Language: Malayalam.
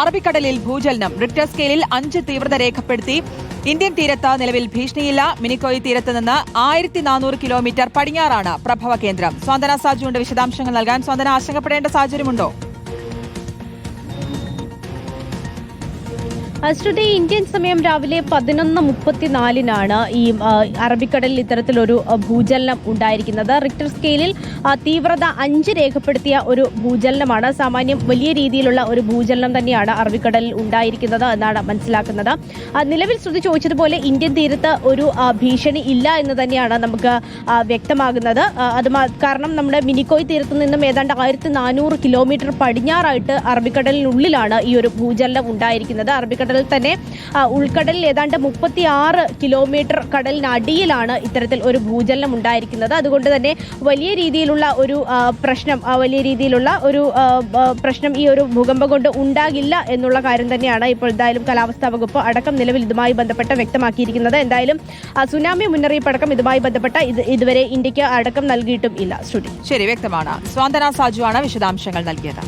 അറബിക്കടലിൽ ഭൂചലനം. റിക്ടർ സ്കെയിലിൽ 5 തീവ്രത രേഖപ്പെടുത്തി. ഇന്ത്യൻ തീരത്ത് നിലവിൽ ഭീഷണിയില്ല. മിനിക്കോയ് തീരത്ത് നിന്ന് 1400 കിലോമീറ്റർ പടിഞ്ഞാറാണ് പ്രഭവ കേന്ദ്രം. സ്വാന്തന സാജുവിന്റെ വിശദാംശങ്ങൾ നൽകാൻ. സ്വാന്തന, ആശങ്കപ്പെടേണ്ട സാഹചര്യമുണ്ടോ? ശ്രുതി, ഇന്ത്യൻ സമയം രാവിലെ 11:34 ഈ അറബിക്കടലിൽ ഇത്തരത്തിലൊരു ഭൂചലനം ഉണ്ടായിരിക്കുന്നത്. റിക്ടർ സ്കെയിലിൽ തീവ്രത 5 രേഖപ്പെടുത്തിയ ഒരു ഭൂചലനമാണ്. സാമാന്യം വലിയ രീതിയിലുള്ള ഒരു ഭൂചലനം തന്നെയാണ് അറബിക്കടലിൽ ഉണ്ടായിരിക്കുന്നത് എന്നാണ് മനസ്സിലാക്കുന്നത്. നിലവിൽ ശ്രുതി ചോദിച്ചതുപോലെ ഇന്ത്യൻ തീരത്ത് ഒരു ഭീഷണി ഇല്ല എന്ന് തന്നെയാണ് നമുക്ക് വ്യക്തമാകുന്നത്. അത് കാരണം നമ്മുടെ മിനിക്കോയ് തീരത്ത് നിന്നും ഏതാണ്ട് 1400 കിലോമീറ്റർ പടിഞ്ഞാറായിട്ട് അറബിക്കടലിനുള്ളിലാണ് ഈ ഒരു ഭൂചലനം ഉണ്ടായിരിക്കുന്നത്. അറബിക്കടലിൽ തന്നെ ഉൾക്കടലിൽ ഏതാണ്ട് 36 കിലോമീറ്റർ കടലിനടിയിലാണ് ഇത്തരത്തിൽ ഒരു ഭൂചലനം ഉണ്ടായിരിക്കുന്നത്. അതുകൊണ്ട് തന്നെ വലിയ രീതിയിലുള്ള ഒരു പ്രശ്നം ഈ ഒരു ഭൂകമ്പം കൊണ്ട് ഉണ്ടാകില്ല എന്നുള്ള കാര്യം തന്നെയാണ് ഇപ്പോൾ എന്തായാലും കാലാവസ്ഥാ വകുപ്പ് അടക്കം നിലവിൽ ഇതുമായി ബന്ധപ്പെട്ട് വ്യക്തമാക്കിയിരിക്കുന്നത്. എന്തായാലും സുനാമി മുന്നറിയിപ്പ് അടക്കം ഇതുമായി ബന്ധപ്പെട്ട ഇതുവരെ ഇന്ത്യക്ക് അടക്കം നൽകിയിട്ടും ഇല്ല. ശ്രുതി, ശരി, വ്യക്തമാണ്. സ്വാന്തന സാജു ആണ് വിശദാംശങ്ങൾ നൽകിയത്.